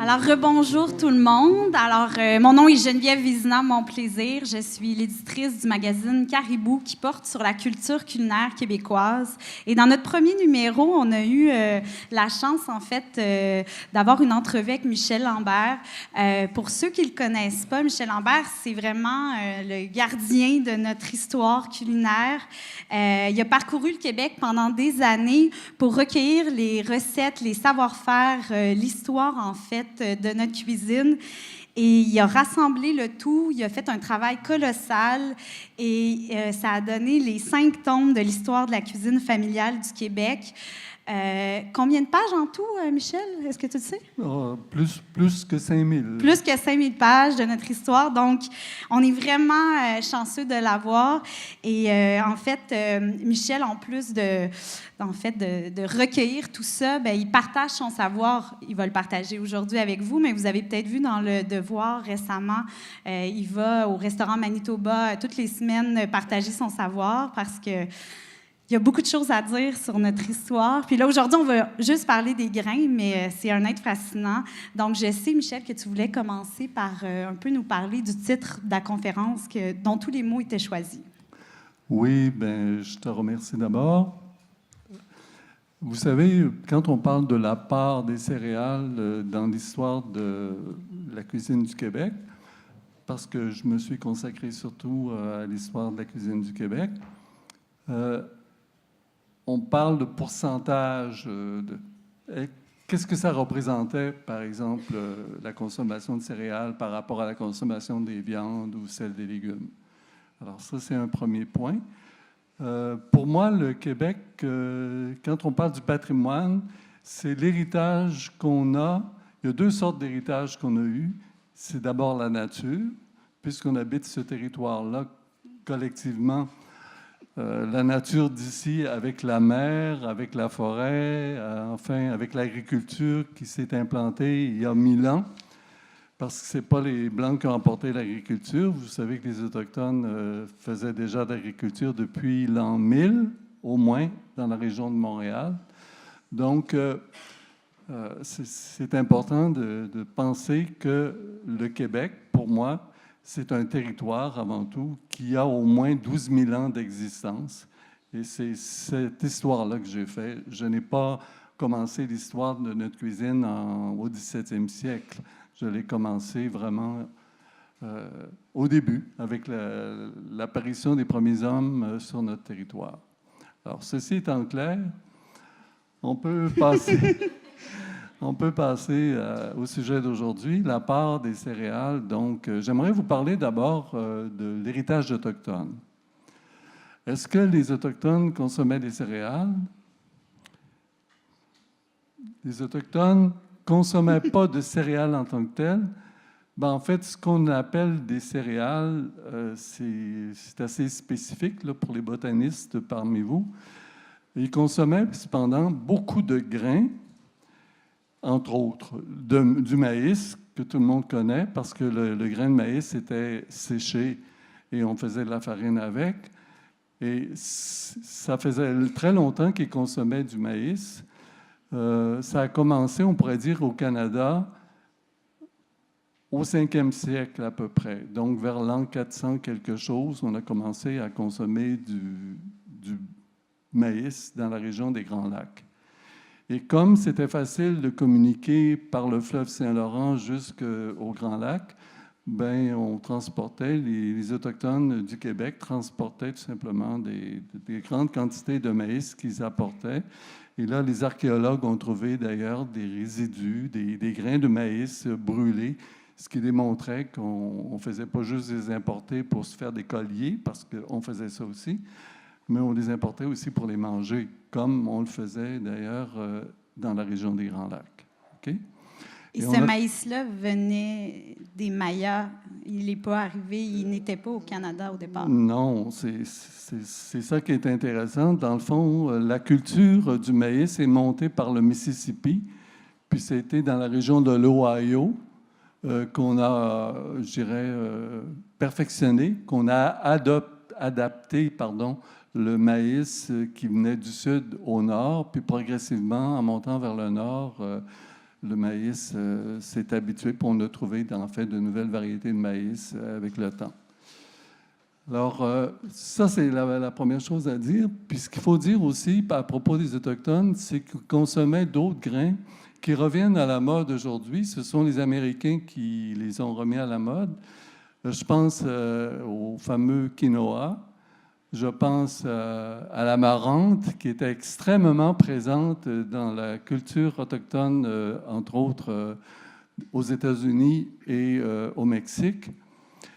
Alors, rebonjour tout le monde. Alors, mon nom est Geneviève Vizina, mon plaisir. Je suis l'éditrice du magazine Caribou qui porte sur la culture culinaire québécoise. Et dans notre premier numéro, on a eu la chance, en fait, d'avoir une entrevue avec Michel Lambert. Pour ceux qui ne le connaissent pas, Michel Lambert, c'est vraiment le gardien de notre histoire culinaire. Il a parcouru le Québec pendant des années pour recueillir les recettes, les savoir-faire, l'histoire, en fait, de notre cuisine. Et il a rassemblé le tout, il a fait un travail colossal et ça a donné les 5 tomes de l'histoire de la cuisine familiale du Québec. Combien de pages en tout, Michel? Est-ce que tu le sais? Plus que 5000. Plus que 5000 pages de notre histoire. Donc, on est vraiment chanceux de l'avoir. Et en fait, Michel, en plus de recueillir tout ça, bien, il partage son savoir. Il va le partager aujourd'hui avec vous, mais vous avez peut-être vu dans Le Devoir récemment, il va au restaurant Manitoba toutes les semaines partager son savoir parce que il y a beaucoup de choses à dire sur notre histoire. Puis là, aujourd'hui, on va juste parler des grains, mais c'est un être fascinant. Donc, je sais, Michel, que tu voulais commencer par un peu nous parler du titre de la conférence dont tous les mots étaient choisis. Oui, bien, je te remercie d'abord. Vous savez, quand on parle de la part des céréales dans l'histoire de la cuisine du Québec, parce que je me suis consacré surtout à l'histoire de la cuisine du Québec, on parle de pourcentage. Qu'est-ce que ça représentait, par exemple, la consommation de céréales par rapport à la consommation des viandes ou celle des légumes? Alors ça, c'est un premier point. Pour moi, le Québec, quand on parle du patrimoine, c'est l'héritage qu'on a. Il y a 2 sortes d'héritage qu'on a eu. C'est d'abord la nature, puisqu'on habite ce territoire-là collectivement. La nature d'ici avec la mer, avec la forêt, enfin avec l'agriculture qui s'est implantée il y a 1000 ans, parce que ce n'est pas les Blancs qui ont emporté l'agriculture. Vous savez que les Autochtones faisaient déjà de l'agriculture depuis l'an 1000, au moins, dans la région de Montréal. Donc, c'est important de penser que le Québec, pour moi, c'est un territoire, avant tout, qui a au moins 12 000 ans d'existence. Et c'est cette histoire-là que j'ai fait. Je n'ai pas commencé l'histoire de notre cuisine au 17e siècle. Je l'ai commencé vraiment au début, avec l'apparition des premiers hommes sur notre territoire. Alors, ceci étant clair, on peut passer... On peut passer au sujet d'aujourd'hui, la part des céréales. Donc, j'aimerais vous parler d'abord de l'héritage autochtone. Est-ce que les Autochtones consommaient des céréales? Les Autochtones ne consommaient pas de céréales en tant que telles. Ben, en fait, ce qu'on appelle des céréales, c'est assez spécifique là, pour les botanistes parmi vous. Ils consommaient cependant beaucoup de grains, entre autres, du maïs, que tout le monde connaît, parce que le grain de maïs était séché et on faisait de la farine avec. Et ça faisait très longtemps qu'ils consommaient du maïs. Ça a commencé, on pourrait dire, au Canada au 5e siècle à peu près. Donc, vers l'an 400 quelque chose, on a commencé à consommer du maïs dans la région des Grands Lacs. Et comme c'était facile de communiquer par le fleuve Saint-Laurent jusqu'au Grand Lac, ben, on transportait, les Autochtones du Québec transportaient tout simplement des grandes quantités de maïs qu'ils apportaient. Et là, les archéologues ont trouvé d'ailleurs des résidus, des grains de maïs brûlés, ce qui démontrait qu'on ne faisait pas juste les importer pour se faire des colliers, parce qu'on faisait ça aussi, mais on les importait aussi pour les manger, comme on le faisait d'ailleurs dans la région des Grands Lacs. Okay? Et ce maïs-là venait des Mayas. Il n'est pas arrivé, il n'était pas au Canada au départ. Non, c'est ça qui est intéressant. Dans le fond, la culture du maïs est montée par le Mississippi, puis c'était dans la région de l'Ohio, qu'on a, je dirais, perfectionné, qu'on a adapté, pardon, le maïs qui venait du sud au nord, puis progressivement, en montant vers le nord, le maïs s'est habitué, puis on a trouvé en fait de nouvelles variétés de maïs avec le temps. Alors, ça, c'est la première chose à dire. Puis ce qu'il faut dire aussi à propos des Autochtones, c'est qu'ils consommaient d'autres grains qui reviennent à la mode aujourd'hui. Ce sont les Américains qui les ont remis à la mode. Je pense au fameux quinoa. Je pense à l'amarante, qui était extrêmement présente dans la culture autochtone, entre autres aux États-Unis et au Mexique,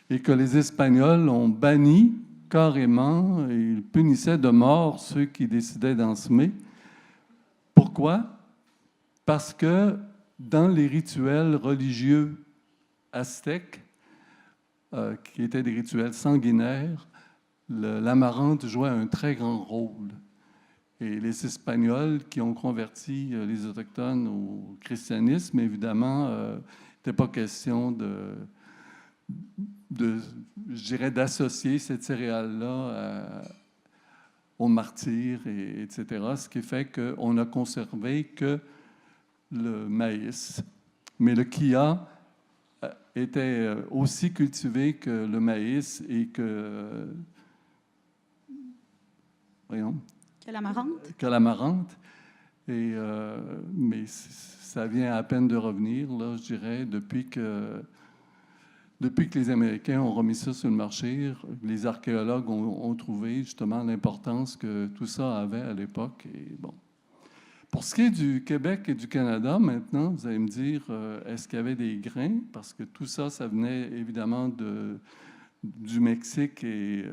et que les Espagnols ont banni carrément, et ils punissaient de mort ceux qui décidaient d'en semer. Pourquoi? Parce que dans les rituels religieux aztèques, qui étaient des rituels sanguinaires, l'amarante jouait un très grand rôle. Et les Espagnols qui ont converti les Autochtones au christianisme, évidemment, il n'était pas question je dirais, d'associer cette céréale-là aux martyrs, etc. Ce qui fait qu'on n'a conservé que le maïs. Mais le quilla était aussi cultivé que le maïs et que... Voyons. Que l'amarante. Mais ça vient à peine de revenir, là, je dirais, depuis que les Américains ont remis ça sur le marché. Les archéologues ont trouvé justement l'importance que tout ça avait à l'époque. Et bon. Pour ce qui est du Québec et du Canada, maintenant, vous allez me dire, est-ce qu'il y avait des grains? Parce que tout ça, ça venait évidemment du Mexique et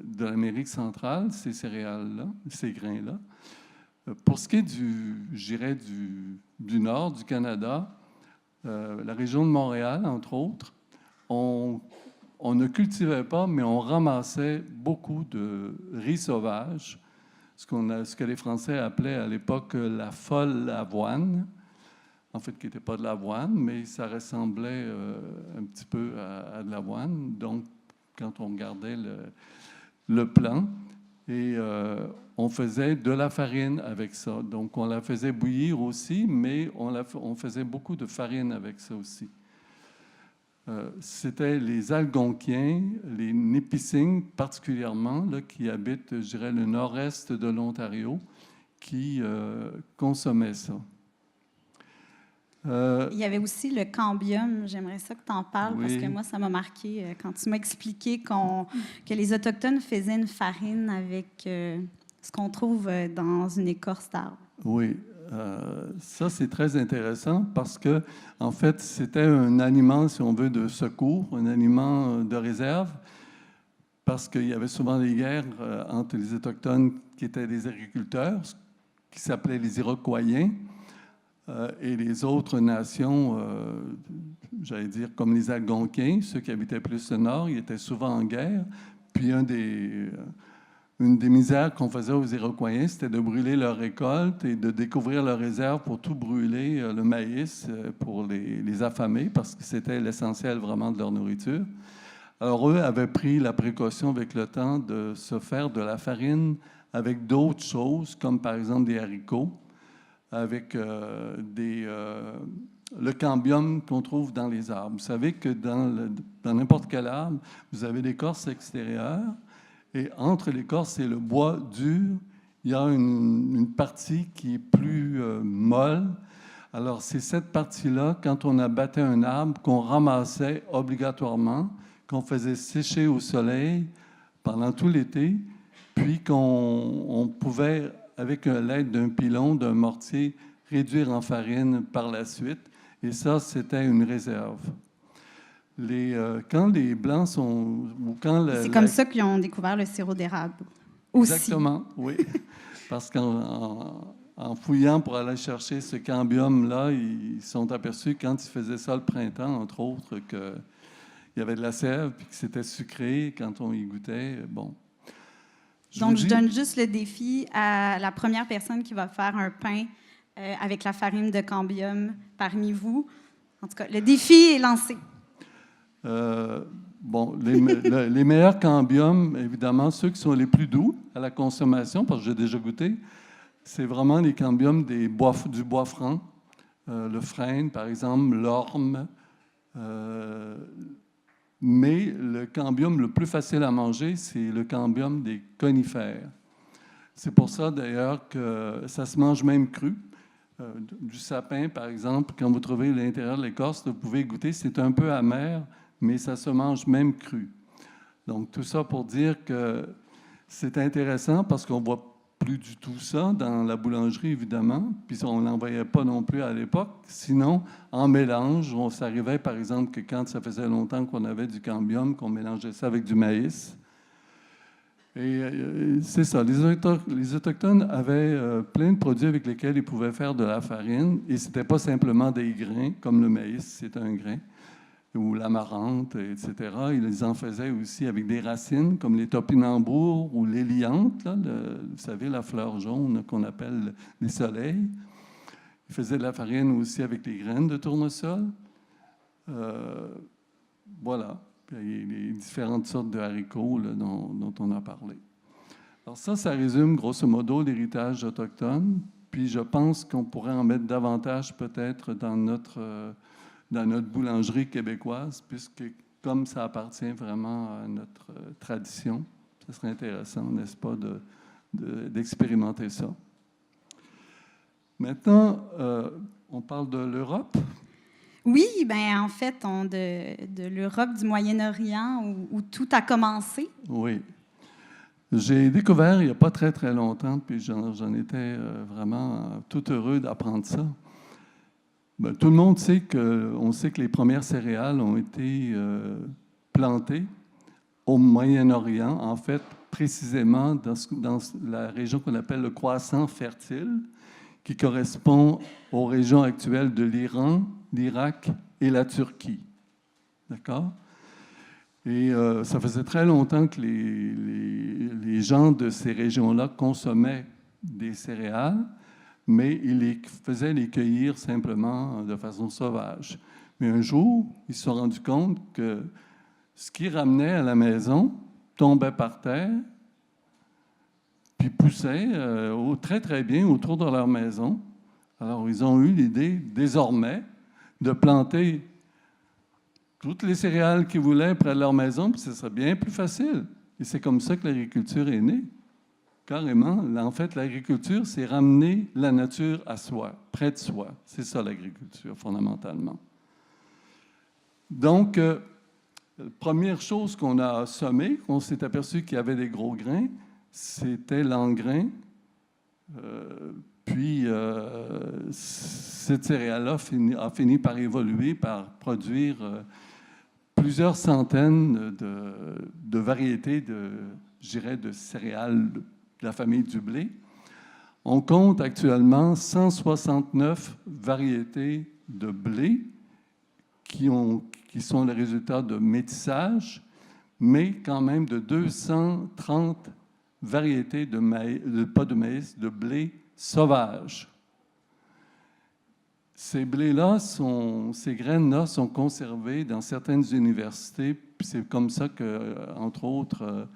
de l'Amérique centrale, ces céréales-là, ces grains-là. Pour ce qui est je dirais, du nord du Canada, la région de Montréal, entre autres, on ne cultivait pas, mais on ramassait beaucoup de riz sauvage, ce que les Français appelaient à l'époque la folle avoine, en fait, qui n'était pas de l'avoine, mais ça ressemblait un petit peu à de l'avoine. Donc, quand on regardait le plan, et on faisait de la farine avec ça. Donc, on la faisait bouillir aussi, mais on faisait beaucoup de farine avec ça aussi. C'était les Algonquiens, les Nipissing particulièrement, là, qui habitent, je dirais, le nord-est de l'Ontario, qui consommaient ça. Il y avait aussi le cambium. J'aimerais ça que tu en parles, oui. Parce que moi, ça m'a marqué quand tu m'as expliqué que les Autochtones faisaient une farine avec ce qu'on trouve dans une écorce d'arbre. Oui. Ça, c'est très intéressant parce que, en fait, c'était un aliment, si on veut, de secours, un aliment de réserve, parce qu'il y avait souvent des guerres entre les Autochtones qui étaient des agriculteurs, qui s'appelaient les Iroquoiens, et les autres nations, j'allais dire, comme les Algonquins, ceux qui habitaient plus le nord, ils étaient souvent en guerre. Puis une des misères qu'on faisait aux Iroquois, c'était de brûler leur récolte et de découvrir leurs réserves pour tout brûler, le maïs, pour les affamer, parce que c'était l'essentiel vraiment de leur nourriture. Alors, eux avaient pris la précaution avec le temps de se faire de la farine avec d'autres choses, comme par exemple des haricots, avec le cambium qu'on trouve dans les arbres. Vous savez que dans n'importe quel arbre, vous avez l'écorce extérieure, et entre l'écorce et le bois dur, il y a une partie qui est plus molle. Alors, c'est cette partie-là, quand on abattait un arbre, qu'on ramassait obligatoirement, qu'on faisait sécher au soleil pendant tout l'été, puis qu'on pouvait, avec l'aide d'un pilon, d'un mortier, réduire en farine par la suite. Et ça, c'était une réserve. Quand les Blancs sont... C'est comme ça qu'ils ont découvert le sirop d'érable aussi. Exactement, oui. Parce qu'en fouillant pour aller chercher ce cambium-là, ils sont aperçus, quand ils faisaient ça le printemps, entre autres, qu'il y avait de la sève, puis que c'était sucré quand on y goûtait. Bon. Donc, je donne juste le défi à la première personne qui va faire un pain avec la farine de cambium parmi vous. En tout cas, le défi est lancé. Bon, les meilleurs cambiums, évidemment, ceux qui sont les plus doux à la consommation, parce que j'ai déjà goûté, c'est vraiment les cambiums du bois franc, le frêne, par exemple, l'orme. Mais le cambium le plus facile à manger, c'est le cambium des conifères. C'est pour ça, d'ailleurs, que ça se mange même cru. Du sapin, par exemple, quand vous trouvez l'intérieur de l'écorce, vous pouvez goûter, c'est un peu amer, mais ça se mange même cru. Donc, tout ça pour dire que c'est intéressant parce qu'on ne voit plus du tout ça dans la boulangerie, évidemment, puis on n'en voyait pas non plus à l'époque. Sinon, en mélange, on s'arrivait, par exemple, que quand ça faisait longtemps qu'on avait du cambium, qu'on mélangeait ça avec du maïs. Et c'est ça, les Autochtones avaient plein de produits avec lesquels ils pouvaient faire de la farine, et ce n'était pas simplement des grains, comme le maïs, c'est un grain, ou l'amarante, etc. Ils en faisaient aussi avec des racines, comme les topinambours ou les liantes, là, vous savez, la fleur jaune qu'on appelle les soleils. Ils faisaient de la farine aussi avec des graines de tournesol. Voilà. Puis il y a les différentes sortes de haricots là, dont on a parlé. Alors ça résume grosso modo l'héritage autochtone. Puis je pense qu'on pourrait en mettre davantage peut-être dans notre boulangerie québécoise, puisque comme ça appartient vraiment à notre tradition, ce serait intéressant, n'est-ce pas, d'expérimenter ça. Maintenant, on parle de l'Europe. Oui, bien, en fait, de l'Europe, du Moyen-Orient, où tout a commencé. Oui. J'ai découvert il n'y a pas très, très longtemps, puis j'en étais vraiment tout heureux d'apprendre ça. Bien, tout le monde sait que les premières céréales ont été plantées au Moyen-Orient, en fait, précisément dans la région qu'on appelle le croissant fertile, qui correspond aux régions actuelles de l'Iran, l'Irak et la Turquie. D'accord? Et ça faisait très longtemps que les gens de ces régions-là consommaient des céréales, mais ils faisaient les cueillir simplement de façon sauvage. Mais un jour, ils se sont rendus compte que ce qu'ils ramenaient à la maison tombait par terre, puis poussait très, très bien autour de leur maison. Alors, ils ont eu l'idée, désormais, de planter toutes les céréales qu'ils voulaient près de leur maison, puis ce serait bien plus facile. Et c'est comme ça que l'agriculture est née. Carrément. En fait, l'agriculture, c'est ramener la nature à soi, près de soi. C'est ça, l'agriculture, fondamentalement. Donc, première chose qu'on a semée, qu'on s'est aperçu qu'il y avait des gros grains, c'était l'engrain. Puis, cette céréale-là a fini par évoluer, par produire plusieurs centaines de variétés je dirais, de céréales de la famille du blé. On compte actuellement 169 variétés de blé qui sont le résultat de métissage, mais quand même de 230 variétés de maïs, pas de maïs, de blé sauvage. Ces blés-là, ces graines-là sont conservées dans certaines universités. Puis c'est comme ça que, entre autres,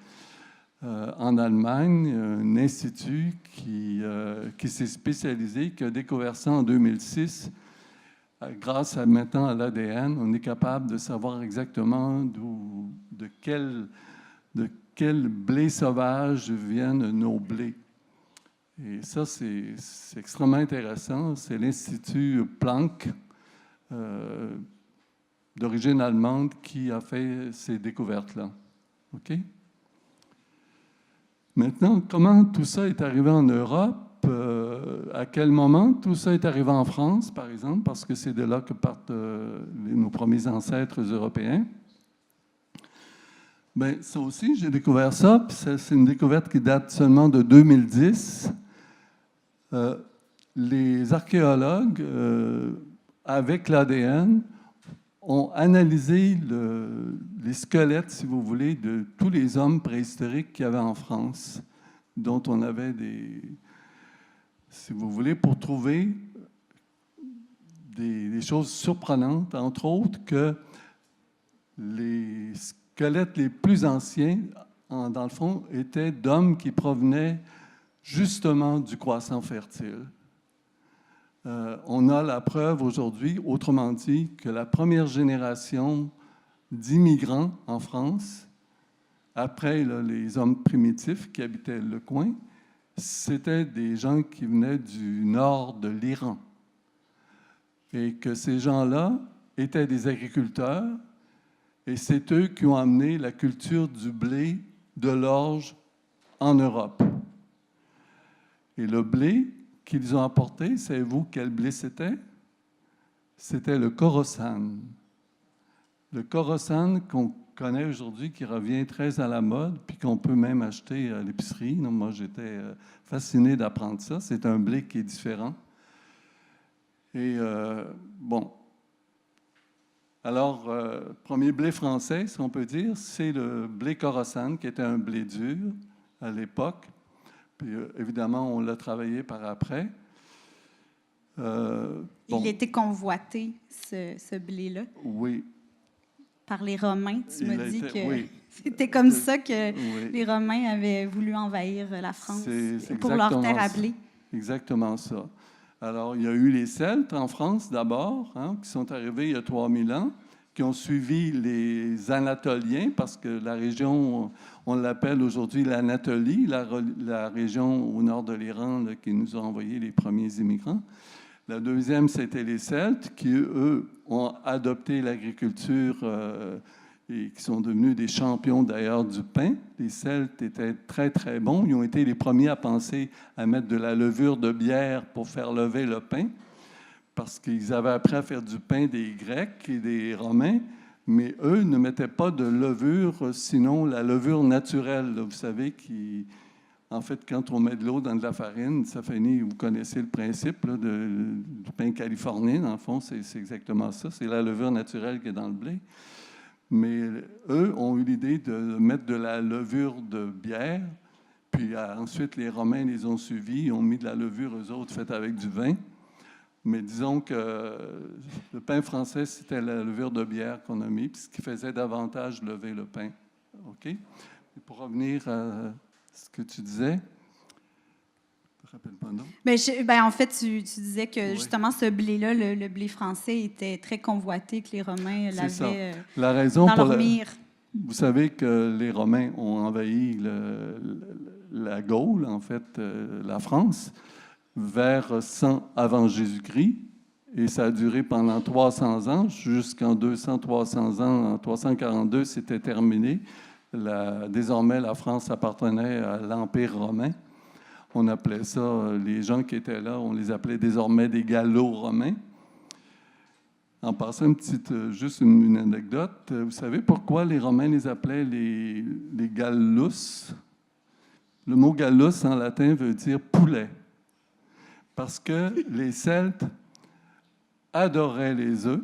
en Allemagne, un institut qui s'est spécialisé, qui a découvert ça en 2006. Grâce maintenant à l'ADN, on est capable de savoir exactement de quel blé sauvage viennent nos blés. Et ça, c'est extrêmement intéressant. C'est l'Institut Planck, d'origine allemande, qui a fait ces découvertes-là. OK? Maintenant, comment tout ça est arrivé en Europe? À quel moment tout ça est arrivé en France, par exemple, parce que c'est de là que partent nos premiers ancêtres européens. Bien, ça aussi, j'ai découvert ça, puis c'est une découverte qui date seulement de 2010. Les archéologues, avec l'ADN, ont analysé les squelettes, si vous voulez, de tous les hommes préhistoriques qu'il y avait en France, dont on avait si vous voulez, pour trouver des choses surprenantes, entre autres que les squelettes les plus anciens, dans le fond, étaient d'hommes qui provenaient justement du croissant fertile. On a la preuve aujourd'hui, autrement dit, que la première génération d'immigrants en France, après là, les hommes primitifs qui habitaient le coin, c'était des gens qui venaient du nord de l'Iran. Et que ces gens-là étaient des agriculteurs, et c'est eux qui ont amené la culture du blé, de l'orge en Europe. Et le blé qu'ils ont apporté, savez-vous quel blé c'était? C'était le Khorasan. Le Khorasan qu'on connaît aujourd'hui, qui revient très à la mode, puis qu'on peut même acheter à l'épicerie. Non, moi, j'étais fasciné d'apprendre ça. C'est un blé qui est différent. Et bon. Alors, premier blé français, si on peut dire, c'est le blé Khorasan, qui était un blé dur à l'époque. Puis, évidemment, on l'a travaillé par après. Bon. Il était convoité, ce blé-là. Oui. Par les Romains. Tu m'as dit que c'était comme ça que les Romains avaient voulu envahir la France pour leur terre à blé. Exactement ça. Alors, il y a eu les Celtes en France d'abord, qui sont arrivés il y a 3000 ans, qui ont suivi les Anatoliens, parce que la région, on l'appelle aujourd'hui l'Anatolie, la région au nord de l'Iran qui nous a envoyé les premiers immigrants. La deuxième, c'était les Celtes, qui, eux, ont adopté l'agriculture et qui sont devenus des champions, d'ailleurs, du pain. Les Celtes étaient très, très bons. Ils ont été les premiers à penser à mettre de la levure de bière pour faire lever le pain, parce qu'ils avaient appris à faire du pain des Grecs et des Romains, mais eux ne mettaient pas de levure, sinon la levure naturelle, là, vous savez, qui... En fait, quand on met de l'eau dans de la farine, ça finit, vous connaissez le principe là, du pain californien, dans le fond, c'est exactement ça. C'est la levure naturelle qui est dans le blé. Mais eux ont eu l'idée de mettre de la levure de bière, puis ensuite les Romains les ont suivis, ils ont mis de la levure, eux autres, faite avec du vin. Mais disons que le pain français, c'était la levure de bière qu'on a mis, puis ce qui faisait davantage lever le pain. OK? Et pour revenir à ce que tu disais, je ne me rappelle pas, non? En fait, tu disais que justement, ce blé-là, le blé français, était très convoité, que les Romains l'avaient la raison dans pour leur mire. Vous savez que les Romains ont envahi la Gaule, en fait, la France, vers 100 avant Jésus-Christ, et ça a duré pendant 300 ans, jusqu'en 200-300 ans. En 342, c'était terminé. Désormais, la France appartenait à l'Empire romain. On appelait ça, les gens qui étaient là, on les appelait désormais des Gallo-Romains. En passant, juste une anecdote, vous savez pourquoi les Romains les appelaient les Gallus? Le mot Gallus en latin veut dire poulet. Parce que les Celtes adoraient les œufs,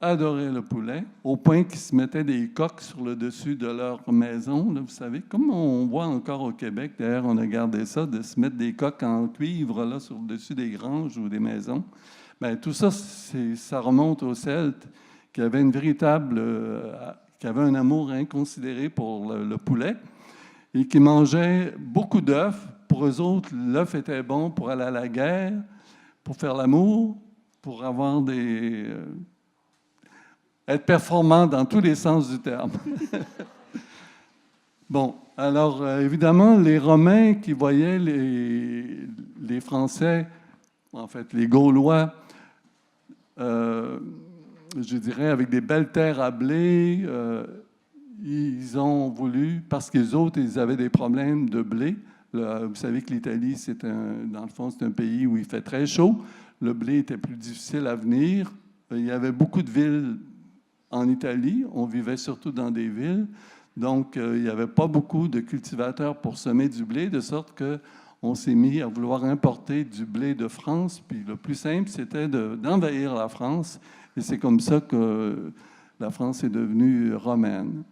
adoraient le poulet, au point qu'ils se mettaient des coques sur le dessus de leur maison, là, vous savez, comme on voit encore au Québec, d'ailleurs on a gardé ça, de se mettre des coques en cuivre là, sur le dessus des granges ou des maisons. Bien, tout ça, ça remonte aux Celtes, qui avaient qui avaient un amour inconsidéré pour le poulet et qui mangeaient beaucoup d'œufs. Pour eux autres, l'œuf était bon pour aller à la guerre, pour faire l'amour, pour avoir être performant dans tous les sens du terme. Bon, alors évidemment, les Romains qui voyaient les Français, en fait les Gaulois, je dirais avec des belles terres à blé, ils ont voulu, parce qu'ils autres, ils avaient des problèmes de blé. Vous savez que l'Italie, dans le fond, c'est un pays où il fait très chaud. Le blé était plus difficile à venir. Il y avait beaucoup de villes en Italie. On vivait surtout dans des villes. Donc, il n'y avait pas beaucoup de cultivateurs pour semer du blé, de sorte qu'on s'est mis à vouloir importer du blé de France. Puis le plus simple, c'était d'envahir la France. Et c'est comme ça que la France est devenue romaine.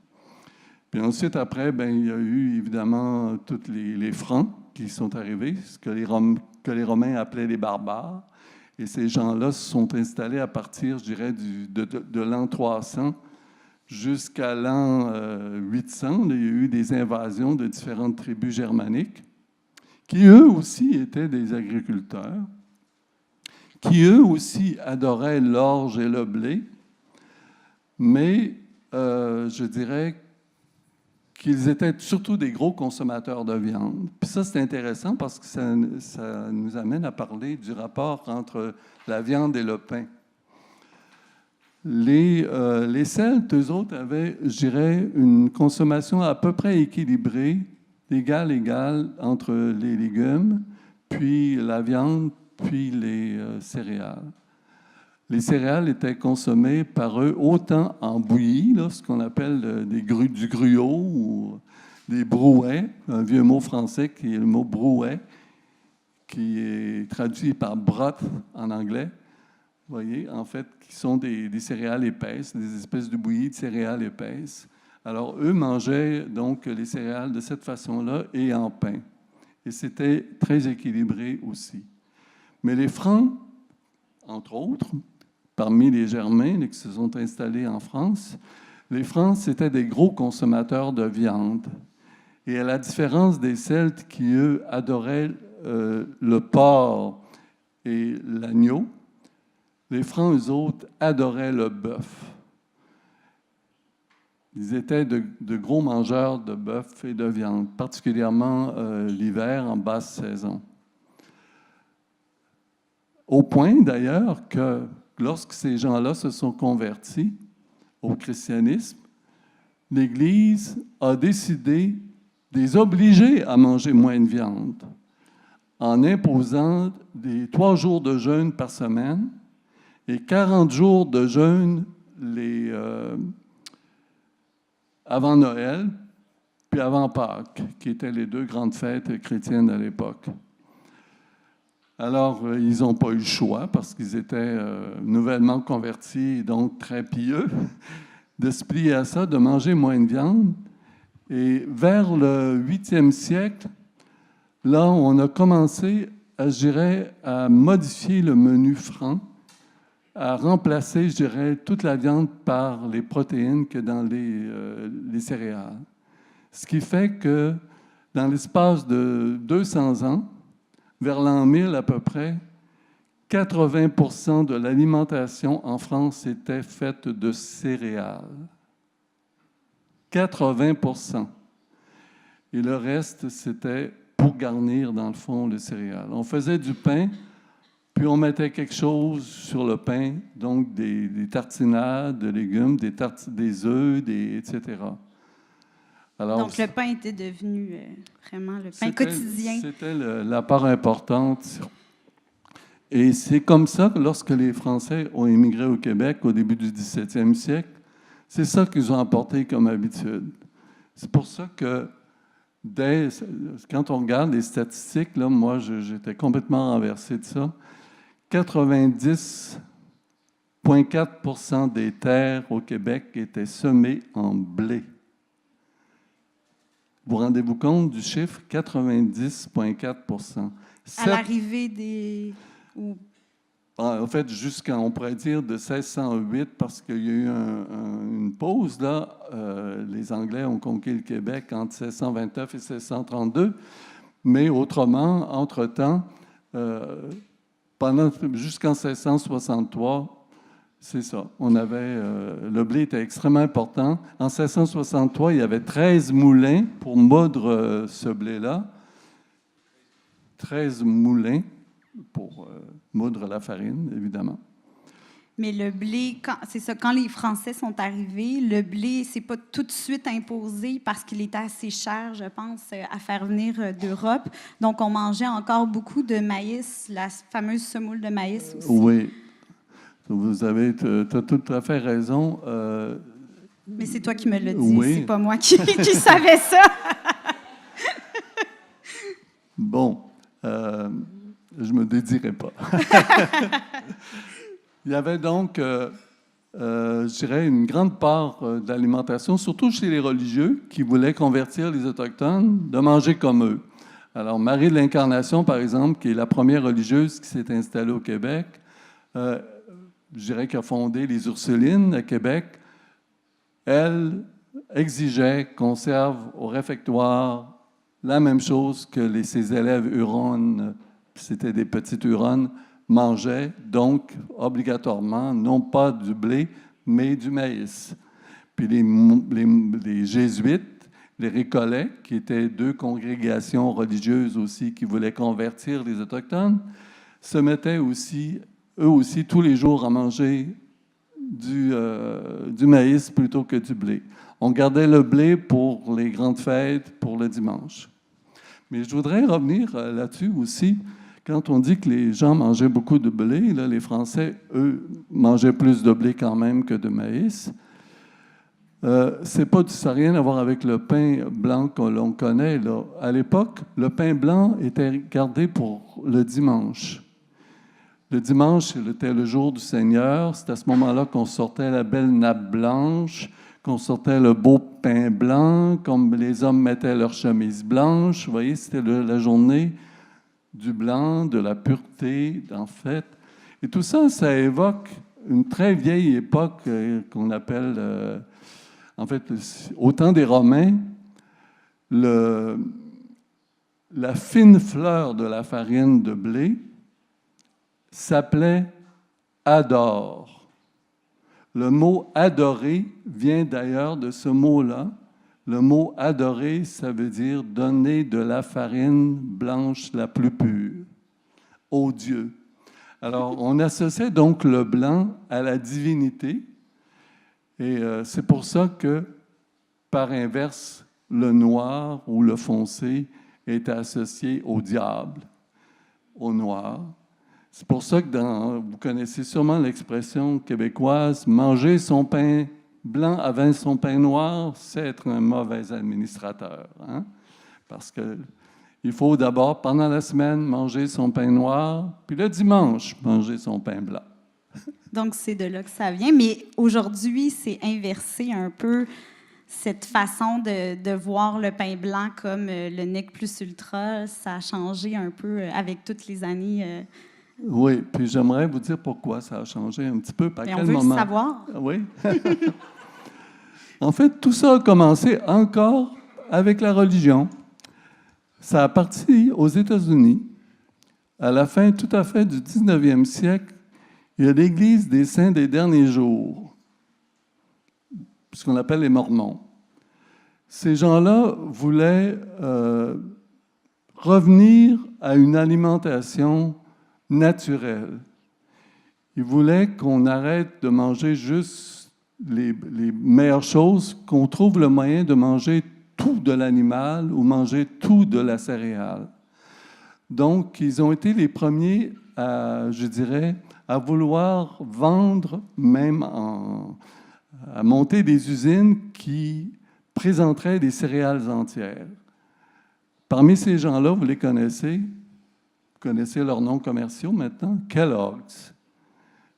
Puis ensuite, après, il y a eu évidemment tous les Francs qui sont arrivés, ce que les Romains appelaient les barbares. Et ces gens-là se sont installés à partir, je dirais, de l'an 300 jusqu'à l'an 800. Il y a eu des invasions de différentes tribus germaniques qui, eux aussi, étaient des agriculteurs, qui, eux aussi, adoraient l'orge et le blé, mais je dirais qu'ils étaient surtout des gros consommateurs de viande. Puis ça, c'est intéressant parce que ça nous amène à parler du rapport entre la viande et le pain. Les Celtes, eux autres, avaient, je dirais, une consommation à peu près équilibrée, égale entre les légumes, puis la viande, puis les céréales. Les céréales étaient consommées par eux autant en bouillie, là, ce qu'on appelle du gruau ou des brouets, un vieux mot français qui est le mot brouet, qui est traduit par broth en anglais. Vous voyez, en fait, qui sont des céréales épaisses, des espèces de bouillies de céréales épaisses. Alors, eux mangeaient donc les céréales de cette façon-là et en pain. Et c'était très équilibré aussi. Mais les Francs, entre autres, parmi les Germains qui se sont installés en France, les Francs, c'était des gros consommateurs de viande. Et à la différence des Celtes qui, eux, adoraient le porc et l'agneau, les Francs, eux autres, adoraient le bœuf. Ils étaient de gros mangeurs de bœuf et de viande, particulièrement l'hiver en basse saison. Au point, d'ailleurs, que lorsque ces gens-là se sont convertis au christianisme, l'Église a décidé de les obliger à manger moins de viande en imposant 3 jours de jeûne par semaine et 40 jours de jeûne avant Noël puis avant Pâques, qui étaient les 2 grandes fêtes chrétiennes à l'époque. Alors, ils n'ont pas eu le choix, parce qu'ils étaient nouvellement convertis, et donc très pieux, de se plier à ça, de manger moins de viande. Et vers le 8e siècle, là, on a commencé, je dirais, à modifier le menu franc, à remplacer, je dirais, toute la viande par les protéines que dans les céréales. Ce qui fait que, dans l'espace de 200 ans, vers l'an 1000 à peu près, 80% de l'alimentation en France était faite de céréales. 80%. Et le reste, c'était pour garnir, dans le fond, les céréales. On faisait du pain, puis on mettait quelque chose sur le pain, donc des tartinades de légumes, des œufs, etc. Alors, donc, le pain était devenu vraiment le pain quotidien. C'était la part importante. Et c'est comme ça que lorsque les Français ont émigré au Québec au début du 17e siècle, c'est ça qu'ils ont apporté comme habitude. C'est pour ça que quand on regarde les statistiques, là, moi, j'étais complètement renversé de ça. 90,4% des terres au Québec étaient semées en blé. Vous rendez-vous compte du chiffre? 90,4%. À l'arrivée des... En fait, jusqu'à, on pourrait dire, de 1608, parce qu'il y a eu une pause, là. Les Anglais ont conquis le Québec entre 1629 et 1632. Mais autrement, entre-temps, jusqu'en 1663, c'est ça. Le blé était extrêmement important. En 1663, il y avait 13 moulins pour moudre ce blé-là. 13 moulins pour moudre la farine, évidemment. Mais le blé, c'est ça, quand les Français sont arrivés, le blé, c'est pas tout de suite imposé parce qu'il était assez cher, je pense, à faire venir d'Europe. Donc, on mangeait encore beaucoup de maïs, la fameuse semoule de maïs aussi. Oui. Vous avez tout à fait raison. Mais c'est toi qui me l'as dit, oui. C'est pas moi qui savais ça. Bon, je me dédirai pas. Il y avait donc, je dirais, une grande part de l'alimentation, surtout chez les religieux qui voulaient convertir les Autochtones, de manger comme eux. Alors, Marie de l'Incarnation, par exemple, qui est la première religieuse qui s'est installée au Québec, je dirais, qui a fondé les Ursulines à Québec, elle exigeait qu'on serve au réfectoire la même chose que ses élèves huronnes, c'était des petites huronnes, mangeaient, donc obligatoirement, non pas du blé, mais du maïs. Puis les jésuites, les récollets, qui étaient deux congrégations religieuses aussi qui voulaient convertir les Autochtones, se mettaient aussi, eux aussi, tous les jours à manger du maïs plutôt que du blé. On gardait le blé pour les grandes fêtes, pour le dimanche. Mais je voudrais revenir là-dessus aussi. Quand on dit que les gens mangeaient beaucoup de blé, là, les Français, eux, mangeaient plus de blé quand même que de maïs. Ça n'a rien à voir avec le pain blanc que l'on connaît, là. À l'époque, le pain blanc était gardé pour le dimanche. Le dimanche, c'était le jour du Seigneur. C'est à ce moment-là qu'on sortait la belle nappe blanche, qu'on sortait le beau pain blanc, comme les hommes mettaient leur chemise blanche. Vous voyez, c'était la journée du blanc, de la pureté, en fait. Et tout ça, ça évoque une très vieille époque qu'on appelle, en fait, au temps des Romains, la fine fleur de la farine de blé s'appelait adore. Le mot adorer vient d'ailleurs de ce mot-là. Le mot adorer, ça veut dire donner de la farine blanche la plus pure au Dieu. Alors, on associait donc le blanc à la divinité, et c'est pour ça que, par inverse, le noir ou le foncé est associé au diable, au noir. C'est pour ça que vous connaissez sûrement l'expression québécoise « manger son pain blanc avant son pain noir, c'est être un mauvais administrateur. Hein? » Parce qu'il faut d'abord, pendant la semaine, manger son pain noir, puis le dimanche, manger son pain blanc. Donc, c'est de là que ça vient. Mais aujourd'hui, c'est inversé un peu cette façon de voir le pain blanc comme le nec plus ultra. Ça a changé un peu avec toutes les années. Oui, puis j'aimerais vous dire pourquoi ça a changé un petit peu. Par quel on veut moment? Le savoir. Oui. En fait, tout ça a commencé encore avec la religion. Ça a parti aux États-Unis. À la fin tout à fait du 19e siècle, il y a l'Église des Saints des Derniers Jours, ce qu'on appelle les Mormons. Ces gens-là voulaient revenir à une alimentation naturelle. Ils voulaient qu'on arrête de manger juste les meilleures choses, qu'on trouve le moyen de manger tout de l'animal ou manger tout de la céréale. Donc, ils ont été les premiers je dirais, à vouloir vendre, même à monter des usines qui présenteraient des céréales entières. Parmi ces gens-là, vous les connaissez, vous connaissez leurs noms commerciaux maintenant, Kellogg's.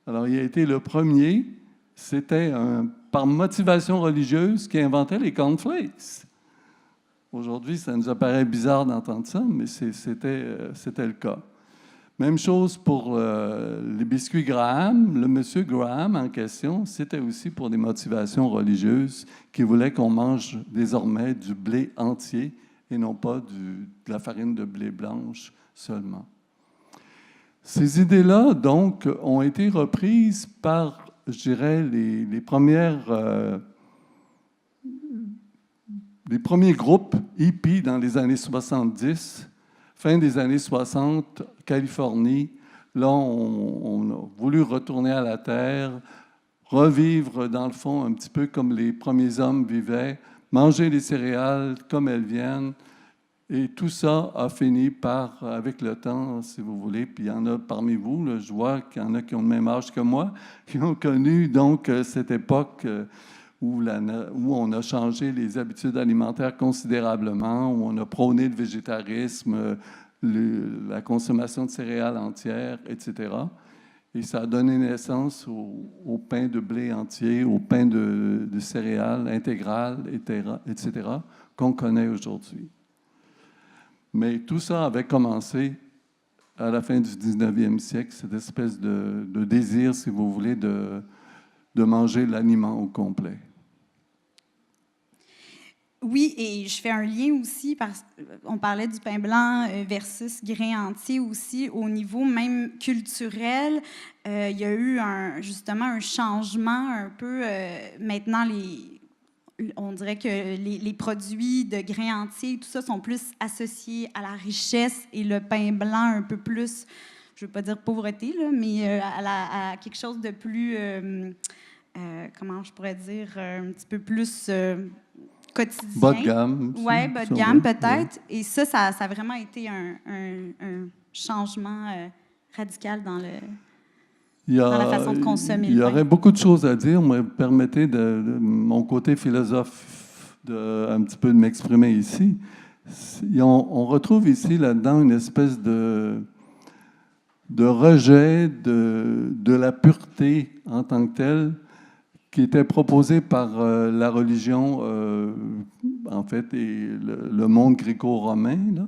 Alors, il a été le premier, c'était par motivation religieuse, qui inventait les cornflakes. Aujourd'hui, ça nous apparaît bizarre d'entendre ça, mais c'était le cas. Même chose pour les biscuits Graham. Le monsieur Graham en question, c'était aussi pour des motivations religieuses qui voulaient qu'on mange désormais du blé entier et non pas de la farine de blé blanche seulement. Ces idées-là, donc, ont été reprises par, je dirais, les premiers groupes hippies dans les années 70, fin des années 60, Californie. Là, on a voulu retourner à la terre, revivre, dans le fond, un petit peu comme les premiers hommes vivaient, manger les céréales comme elles viennent. Et tout ça a fini par, avec le temps, si vous voulez, puis il y en a parmi vous, là, je vois qu'il y en a qui ont le même âge que moi, qui ont connu donc cette époque où on a changé les habitudes alimentaires considérablement, où on a prôné le végétarisme, la consommation de céréales entières, etc. Et ça a donné naissance au pain de blé entier, au pain de céréales intégrales, etc., qu'on connaît aujourd'hui. Mais tout ça avait commencé à la fin du 19e siècle, cette espèce de désir, si vous voulez, de manger l'aliment au complet. Oui, et je fais un lien aussi, parce qu'on parlait du pain blanc versus grain entier aussi, au niveau même culturel. Il y a eu justement un changement un peu. Maintenant, on dirait que les produits de grains entiers, tout ça, sont plus associés à la richesse et le pain blanc un peu plus, je ne veux pas dire pauvreté, là, mais à quelque chose de plus, comment je pourrais dire, un petit peu plus quotidien. Bas de gamme. Oui, bas de gamme peut-être. Oui. Et ça a vraiment été un changement radical dans la façon de consommer. Il y aurait beaucoup de choses à dire, mais permettez de mon côté philosophe un petit peu de m'exprimer ici. On retrouve ici, là-dedans, une espèce de rejet de la pureté en tant que telle, qui était proposé par la religion, en fait, et le monde gréco-romain,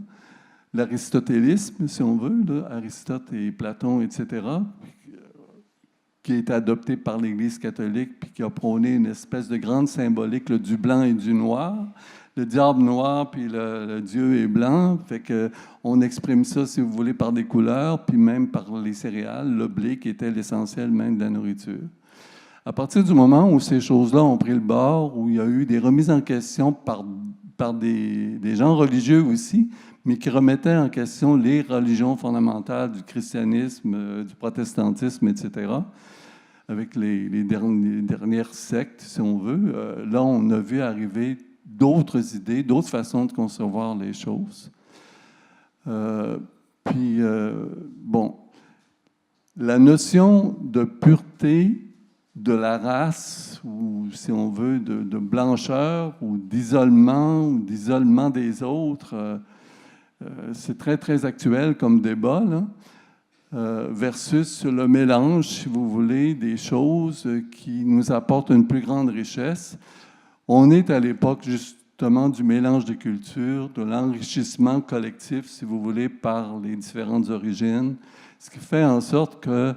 l'aristotélisme, si on veut, là, Aristote et Platon, etc., qui a été adopté par l'Église catholique, puis qui a prôné une espèce de grande symbolique là, du blanc et du noir. Le diable noir, puis le Dieu est blanc. Fait qu'on exprime ça, si vous voulez, par des couleurs, puis même par les céréales, le blé, qui était l'essentiel même de la nourriture. À partir du moment où ces choses-là ont pris le bord, où il y a eu des remises en question par des gens religieux aussi, mais qui remettaient en question les religions fondamentales du christianisme, du protestantisme, etc., avec les dernières sectes, si on veut, là, on a vu arriver d'autres idées, d'autres façons de concevoir les choses. Bon, la notion de pureté de la race, ou si on veut, de blancheur, ou d'isolement des autres, c'est très, très actuel comme débat, là, versus le mélange, si vous voulez, des choses qui nous apportent une plus grande richesse. On est à l'époque, justement, du mélange de cultures, de l'enrichissement collectif, si vous voulez, par les différentes origines, ce qui fait en sorte que,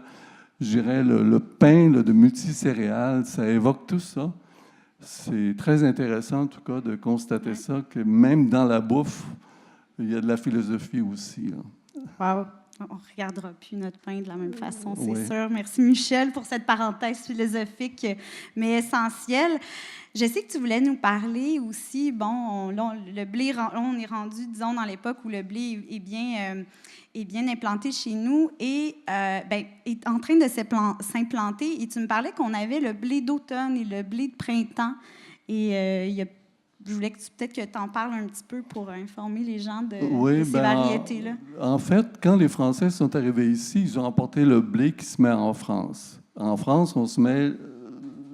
je dirais, le pain là, de multicéréales, ça évoque tout ça. C'est très intéressant, en tout cas, de constater ça, que même dans la bouffe, il y a de la philosophie aussi. Wow! On ne regardera plus notre pain de la même façon, c'est sûr. Merci, Michel, pour cette parenthèse philosophique, mais essentielle. Je sais que tu voulais nous parler aussi, bon, le blé, on est rendu, disons, dans l'époque où le blé est bien implanté chez nous et est en train de s'implanter. Et tu me parlais qu'on avait le blé d'automne et le blé de printemps. Et je voulais peut-être que tu en parles un petit peu pour informer les gens de ces variétés-là. En fait, quand les Français sont arrivés ici, ils ont apporté le blé qui se met en France. En France, on se met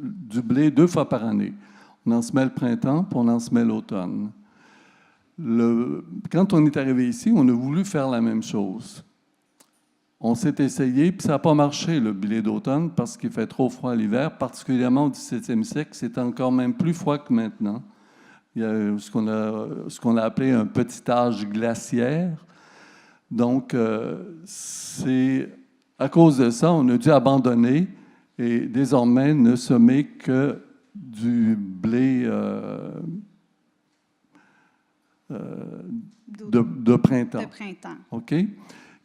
du blé 2 fois par année. On en se met le printemps, puis on en se met l'automne. Quand on est arrivé ici, on a voulu faire la même chose. On s'est essayé, puis ça n'a pas marché, le blé d'automne, parce qu'il fait trop froid l'hiver, particulièrement au 17e siècle. C'est encore même plus froid que maintenant. Il y a ce qu'on a appelé un petit âge glaciaire. Donc, c'est à cause de ça, on a dû abandonner et désormais ne semer que du blé de printemps. De printemps. OK? Il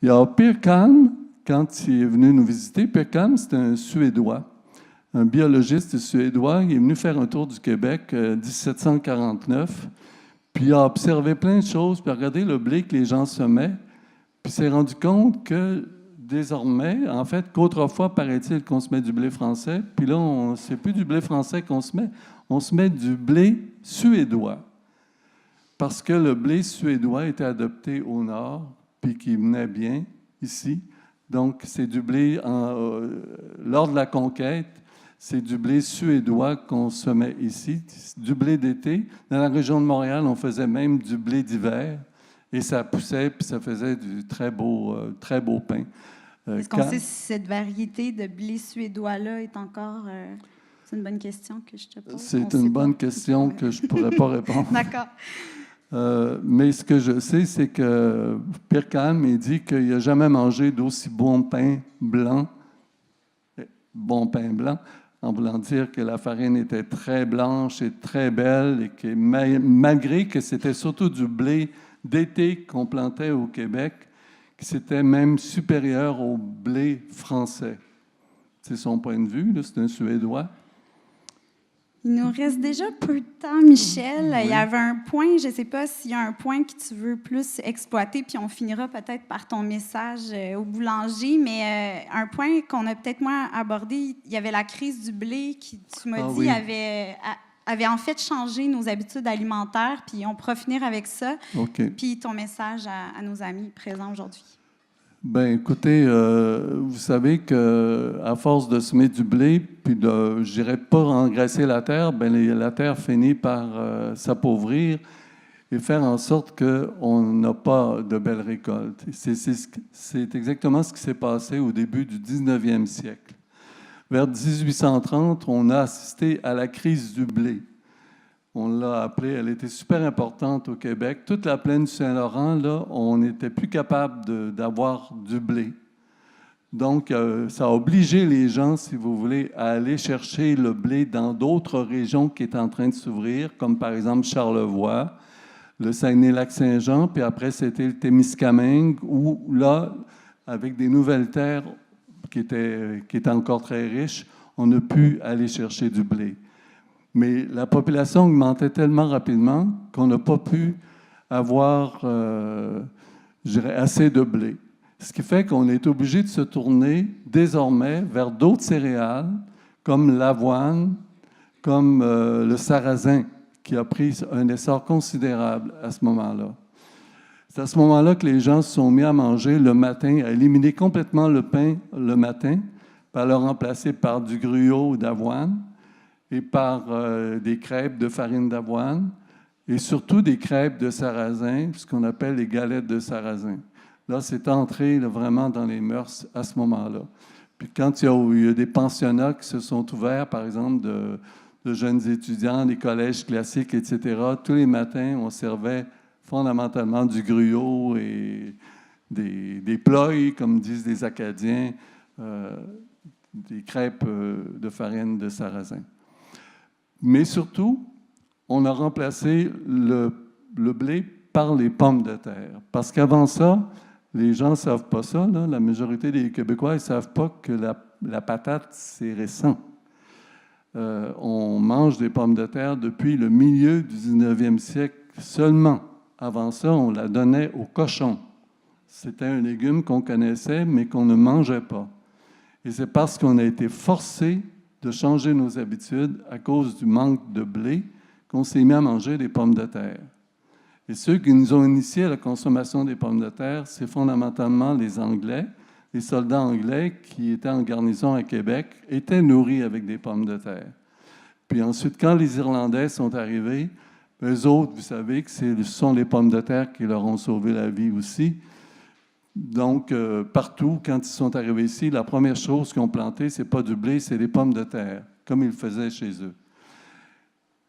y a Pierre Kalm, quand il est venu nous visiter. Pierre Kalm, c'est un Suédois, un biologiste suédois. Il est venu faire un tour du Québec en 1749, puis il a observé plein de choses, puis a regardé le blé que les gens semaient, puis s'est rendu compte que désormais, en fait, qu'autrefois, paraît-il qu'on se met du blé français, puis là, c'est plus du blé français qu'on se met du blé suédois. Parce que le blé suédois était adopté au nord, puis qui venait bien ici. Donc, c'est du blé, lors de la conquête, c'est du blé suédois qu'on semait ici, du blé d'été. Dans la région de Montréal, on faisait même du blé d'hiver, et ça poussait, puis ça faisait du très beau pain. Est-ce qu'on sait si cette variété de blé suédois-là est encore... c'est une bonne question que je te pose. C'est une bonne question que je ne pourrais pas répondre. D'accord. Mais ce que je sais, c'est que Pierre Calme, il dit qu'il n'a jamais mangé d'aussi bon pain blanc, en voulant dire que la farine était très blanche et très belle, et que malgré que c'était surtout du blé d'été qu'on plantait au Québec, que c'était même supérieur au blé français. C'est son point de vue, là, c'est un Suédois. Il nous reste déjà peu de temps, Michel. Oui. Il y avait un point, je ne sais pas s'il y a un point que tu veux plus exploiter, puis on finira peut-être par ton message au boulanger, mais un point qu'on a peut-être moins abordé, il y avait la crise du blé qui, tu m'as dit, oui. avait en fait changé nos habitudes alimentaires, puis on pourra finir avec ça. OK. Puis ton message à nos amis présents aujourd'hui. Ben, écoutez, vous savez qu'à force de semer du blé, puis de, je dirais pas engraisser la terre, ben la terre finit par s'appauvrir et faire en sorte qu'on n'a pas de belles récoltes. C'est exactement ce qui s'est passé au début du 19e siècle. Vers 1830, on a assisté à la crise du blé. On l'a appelée, elle était super importante au Québec. Toute la plaine du Saint-Laurent, là, on n'était plus capable d'avoir du blé. Donc, ça a obligé les gens, si vous voulez, à aller chercher le blé dans d'autres régions qui étaient en train de s'ouvrir, comme par exemple Charlevoix, le Saguenay-Lac-Saint-Jean, puis après, c'était le Témiscamingue, où là, avec des nouvelles terres qui étaient encore très riches, on a pu aller chercher du blé. Mais la population augmentait tellement rapidement qu'on n'a pas pu avoir, je dirais, assez de blé. Ce qui fait qu'on est obligé de se tourner désormais vers d'autres céréales, comme l'avoine, comme le sarrasin, qui a pris un essor considérable à ce moment-là. C'est à ce moment-là que les gens se sont mis à manger le matin, à éliminer complètement le pain le matin, par le remplacer par du gruau d'avoine, et par des crêpes de farine d'avoine, et surtout des crêpes de sarrasin, ce qu'on appelle les galettes de sarrasin. Là, c'est entré là, vraiment dans les mœurs à ce moment-là. Puis quand il y a des pensionnats qui se sont ouverts, par exemple, de jeunes étudiants, des collèges classiques, etc., tous les matins, on servait fondamentalement du gruau et des ploys, comme disent les Acadiens, des crêpes de farine de sarrasin. Mais surtout, on a remplacé le blé par les pommes de terre. Parce qu'avant ça, les gens ne savent pas ça, là, la majorité des Québécois ne savent pas que la patate, c'est récent. On mange des pommes de terre depuis le milieu du 19e siècle seulement. Avant ça, on la donnait aux cochons. C'était un légume qu'on connaissait, mais qu'on ne mangeait pas. Et c'est parce qu'on a été forcé de changer nos habitudes à cause du manque de blé qu'on s'est mis à manger des pommes de terre. Et ceux qui nous ont initiés à la consommation des pommes de terre, c'est fondamentalement les Anglais. Les soldats anglais qui étaient en garnison à Québec étaient nourris avec des pommes de terre. Puis ensuite, quand les Irlandais sont arrivés, eux autres, vous savez que ce sont les pommes de terre qui leur ont sauvé la vie aussi. Donc, partout, quand ils sont arrivés ici, la première chose qu'ils ont plantée, ce n'est pas du blé, c'est des pommes de terre, comme ils le faisaient chez eux.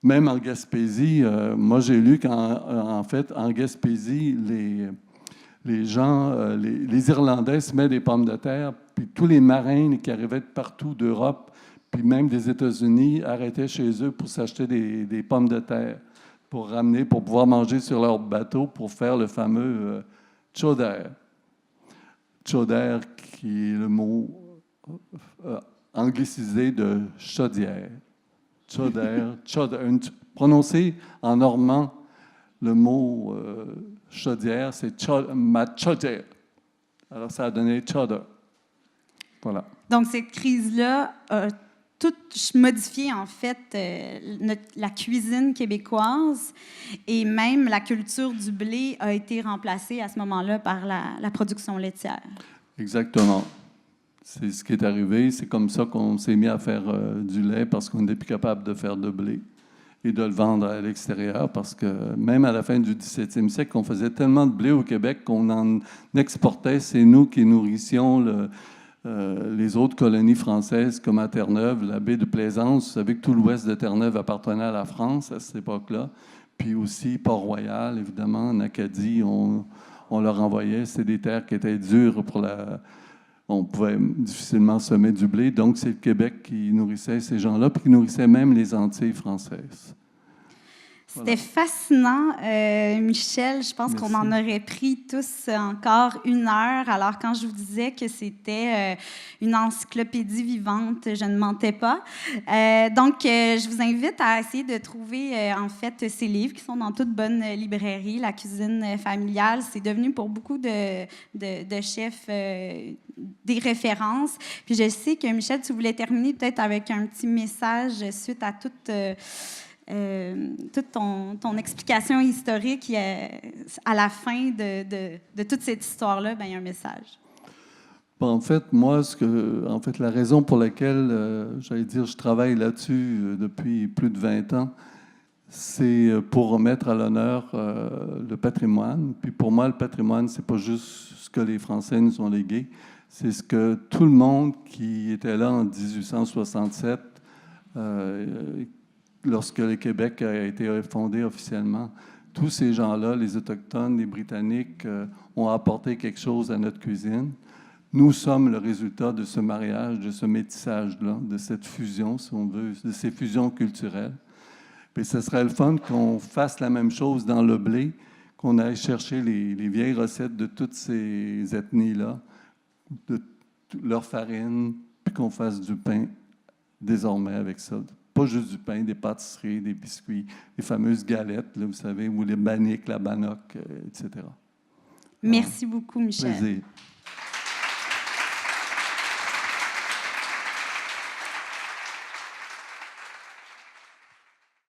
Même en Gaspésie, moi j'ai lu qu'en fait, en Gaspésie, les gens, les Irlandais se mettent des pommes de terre, puis tous les marins qui arrivaient de partout d'Europe, puis même des États-Unis, arrêtaient chez eux pour s'acheter des pommes de terre, pour ramener, pour pouvoir manger sur leur bateau, pour faire le fameux chowder. Chowder, qui est le mot anglicisé de chaudière. Chowder, prononcé en normand, le mot chaudière, c'est ma chaudière. Alors, ça a donné chowder. Voilà. Donc, cette crise-là a tout modifié, en fait, la cuisine québécoise et même la culture du blé a été remplacée à ce moment-là par la production laitière. Exactement. C'est ce qui est arrivé. C'est comme ça qu'on s'est mis à faire du lait parce qu'on n'était plus capable de faire de blé et de le vendre à l'extérieur parce que même à la fin du 17e siècle, on faisait tellement de blé au Québec qu'on en exportait. C'est nous qui nourrissions les autres colonies françaises, comme à Terre-Neuve, la baie de Plaisance. Vous savez que tout l'ouest de Terre-Neuve appartenait à la France à cette époque-là. Puis aussi Port-Royal, évidemment, en Acadie, on leur envoyait. C'est des terres qui étaient dures pour la... On pouvait difficilement semer du blé. Donc, c'est le Québec qui nourrissait ces gens-là, puis qui nourrissait même les Antilles françaises. C'était fascinant, Michel. Je pense qu'on en aurait pris tous encore 1 heure. Alors, quand je vous disais que c'était une encyclopédie vivante, je ne mentais pas. Donc, je vous invite à essayer de trouver, en fait, ces livres qui sont dans toute bonne librairie. La cuisine familiale, c'est devenu pour beaucoup de chefs des références. Puis, je sais que, Michel, tu voulais terminer peut-être avec un petit message suite à toute ton explication historique. À la fin de toute cette histoire-là, il y a un message. Bon, en fait, moi, la raison pour laquelle, je travaille là-dessus depuis plus de 20 ans, c'est pour remettre à l'honneur le patrimoine. Puis pour moi, le patrimoine, c'est pas juste ce que les Français nous ont légué, c'est ce que tout le monde qui était là en 1867, lorsque le Québec a été fondé officiellement, tous ces gens-là, les Autochtones, les Britanniques, ont apporté quelque chose à notre cuisine. Nous sommes le résultat de ce mariage, de ce métissage-là, de cette fusion, si on veut, de ces fusions culturelles. Puis ce serait le fun qu'on fasse la même chose dans le blé, qu'on aille chercher les vieilles recettes de toutes ces ethnies-là, de leur farine, puis qu'on fasse du pain désormais avec ça. Pas juste du pain, des pâtisseries, des biscuits, les fameuses galettes, là, vous savez, ou les banniques, la bannock, etc. Merci beaucoup, Michel. Plaisir.